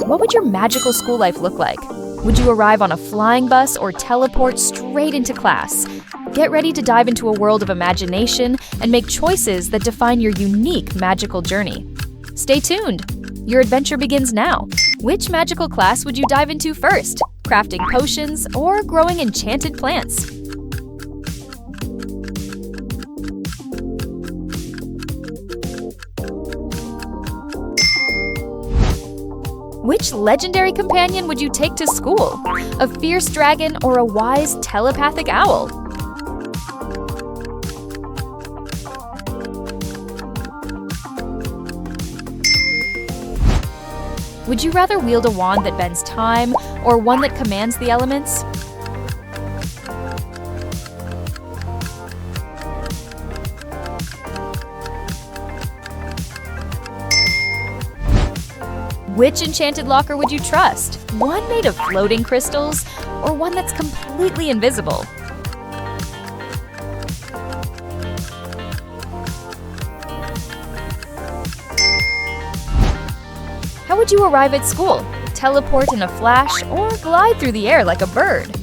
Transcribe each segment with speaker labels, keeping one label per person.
Speaker 1: What would your magical school life look like? Would you arrive on a flying bus or teleport straight into class? Get ready to dive into a world of imagination and make choices that define your unique magical journey. Stay tuned! Your adventure begins now. Which magical class would you dive into first? Crafting potions or growing enchanted plants? Which legendary companion would you take to school? A fierce dragon or a wise telepathic owl? Would you rather wield a wand that bends time or one that commands the elements? Which enchanted locker would you trust? One made of floating crystals or one that's completely invisible? How would you arrive at school? Teleport in a flash or glide through the air like a bird?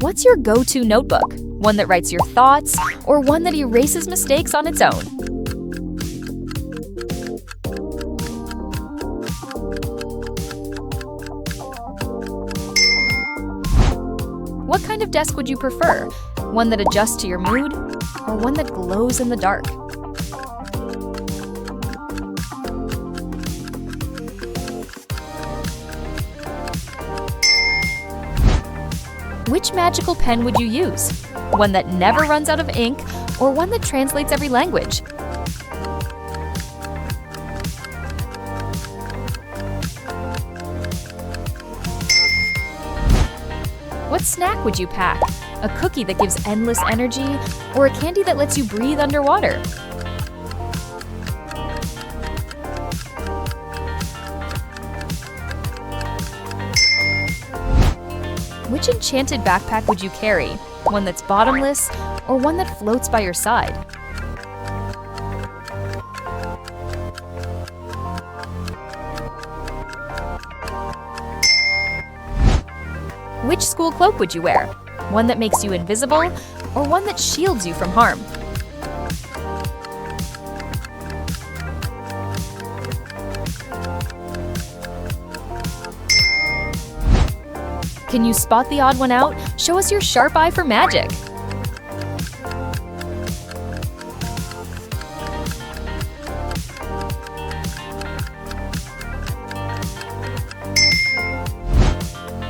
Speaker 1: What's your go-to notebook? One that writes your thoughts or one that erases mistakes on its own? What kind of desk would you prefer? One that adjusts to your mood or one that glows in the dark? Which magical pen would you use? One that never runs out of ink or one that translates every language? What snack would you pack? A cookie that gives endless energy or a candy that lets you breathe underwater? Which enchanted backpack would you carry? One that's bottomless or one that floats by your side? Which school cloak would you wear? One that makes you invisible or one that shields you from harm? Can you spot the odd one out? Show us your sharp eye for magic!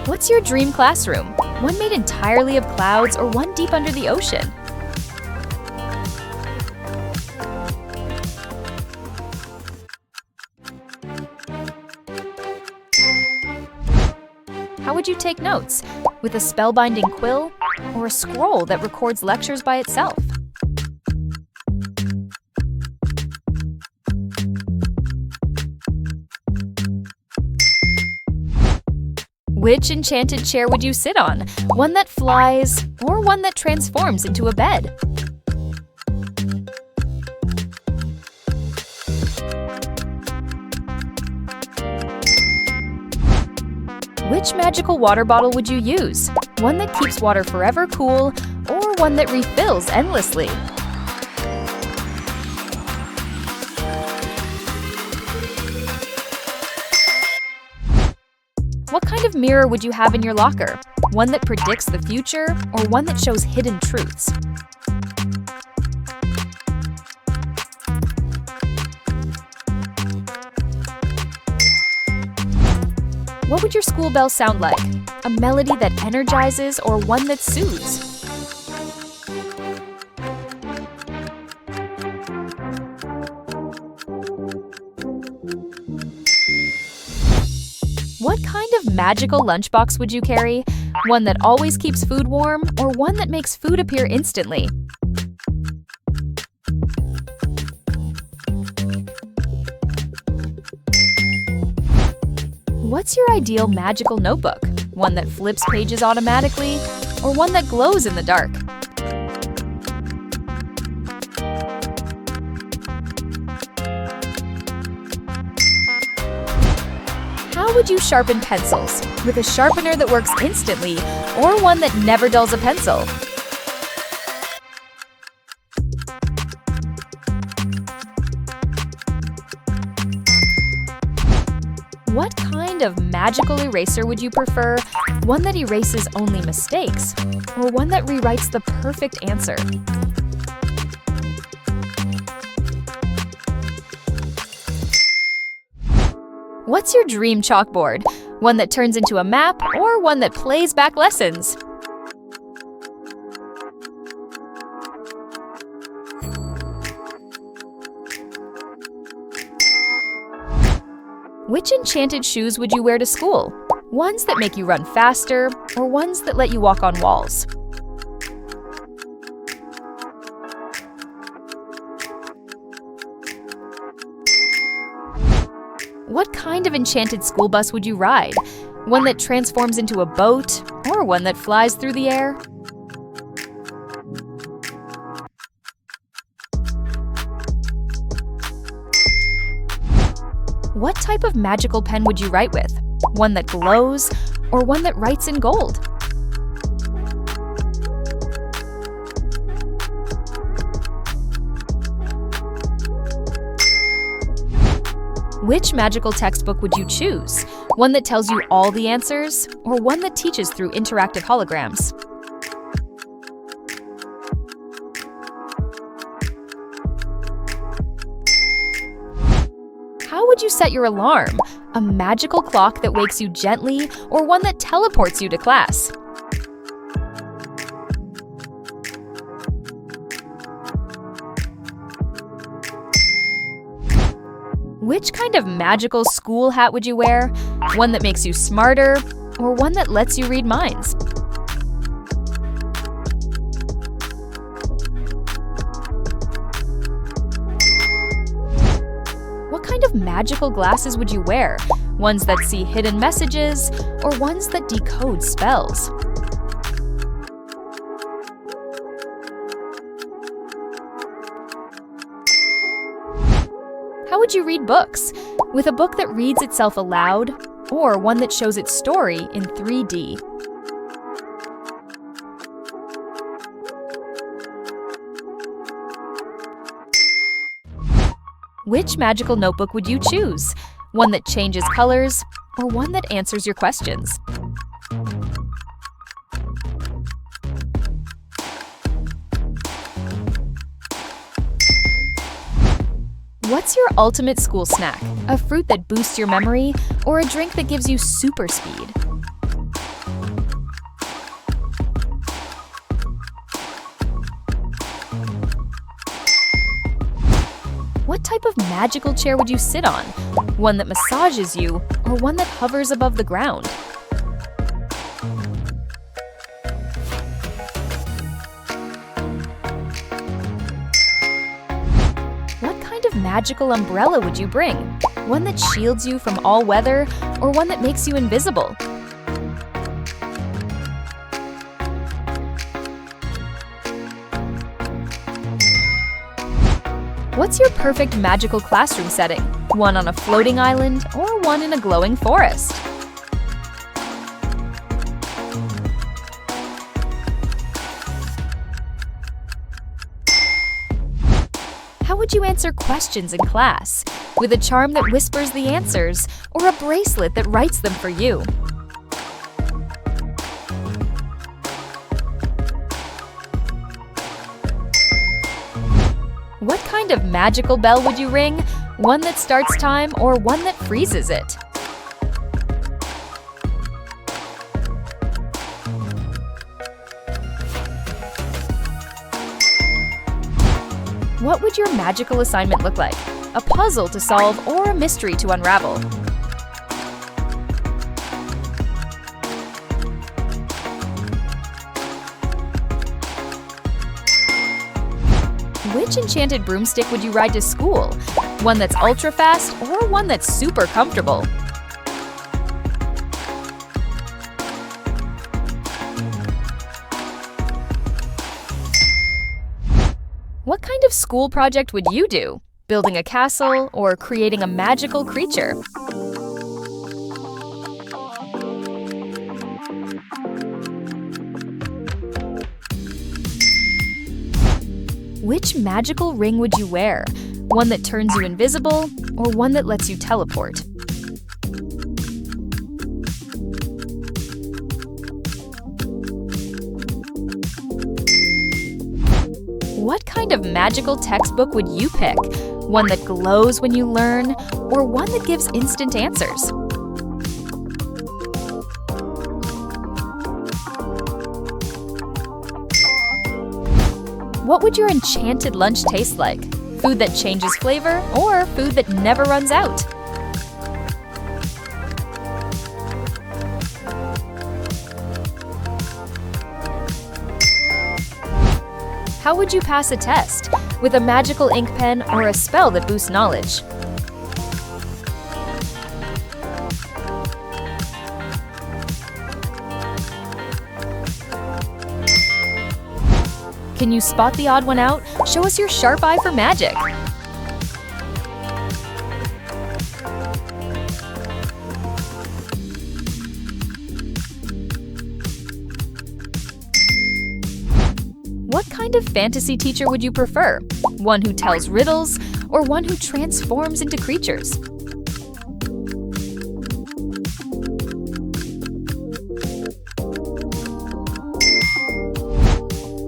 Speaker 1: What's your dream classroom? One made entirely of clouds or one deep under the ocean? How would you take notes? With a spellbinding quill or a scroll that records lectures by itself? Which enchanted chair would you sit on? One that flies or one that transforms into a bed? Which magical water bottle would you use? One that keeps water forever cool or one that refills endlessly? What kind of mirror would you have in your locker? One that predicts the future or one that shows hidden truths? What would your school bell sound like? A melody that energizes or one that soothes? What kind of magical lunchbox would you carry? One that always keeps food warm or one that makes food appear instantly? What's your ideal magical notebook? One that flips pages automatically or one that glows in the dark? How would you sharpen pencils? With a sharpener that works instantly or one that never dulls a pencil? What kind of magical eraser would you prefer? One that erases only mistakes, or one that rewrites the perfect answer? What's your dream chalkboard? One that turns into a map, or one that plays back lessons? Which enchanted shoes would you wear to school? Ones that make you run faster, or ones that let you walk on walls? What kind of enchanted school bus would you ride? One that transforms into a boat, or one that flies through the air? What type of magical pen would you write with? One that glows, or one that writes in gold? Which magical textbook would you choose? One that tells you all the answers, or one that teaches through interactive holograms? How would you set your alarm? A magical clock that wakes you gently, or one that teleports you to class? Which kind of magical school hat would you wear? One that makes you smarter, or one that lets you read minds? What kind of magical glasses would you wear? Ones that see hidden messages, or ones that decode spells? How would you read books? With a book that reads itself aloud, or one that shows its story in 3D? Which magical notebook would you choose? One that changes colors, or one that answers your questions? What's your ultimate school snack? A fruit that boosts your memory, or a drink that gives you super speed? What type of magical chair would you sit on? One that massages you, or one that hovers above the ground? What kind of magical umbrella would you bring? One that shields you from all weather, or one that makes you invisible? What's your perfect magical classroom setting? One on a floating island, or one in a glowing forest? How would you answer questions in class? With a charm that whispers the answers, or a bracelet that writes them for you? What kind of magical bell would you ring? One that starts time, or one that freezes it? What would your magical assignment look like? A puzzle to solve, or a mystery to unravel? Which enchanted broomstick would you ride to school? One that's ultra fast, or one that's super comfortable? What kind of school project would you do? Building a castle, or creating a magical creature? Which magical ring would you wear? One that turns you invisible or one that lets you teleport? What kind of magical textbook would you pick? One that glows when you learn, or one that gives instant answers? What would your enchanted lunch taste like? Food that changes flavor, or food that never runs out? How would you pass a test? With a magical ink pen or a spell that boosts knowledge? Can you spot the odd one out? Show us your sharp eye for magic! What kind of fantasy teacher would you prefer? One who tells riddles, or one who transforms into creatures?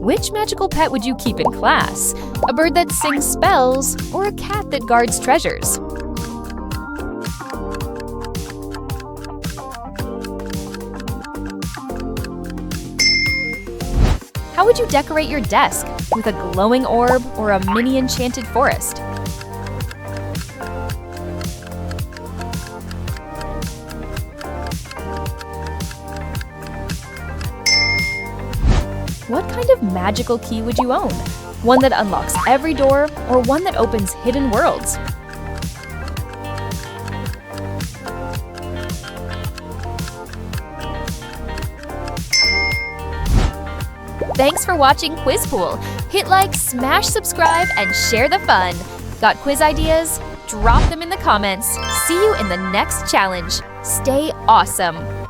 Speaker 1: Which magical pet would you keep in class? A bird that sings spells, or a cat that guards treasures? How would you decorate your desk? With a glowing orb or a mini enchanted forest? What kind of magical key would you own? One that unlocks every door or one that opens hidden worlds? Thanks for watching Quizpool. Hit like, smash subscribe, and share the fun. Got quiz ideas? Drop them in the comments. See you in the next challenge. Stay awesome!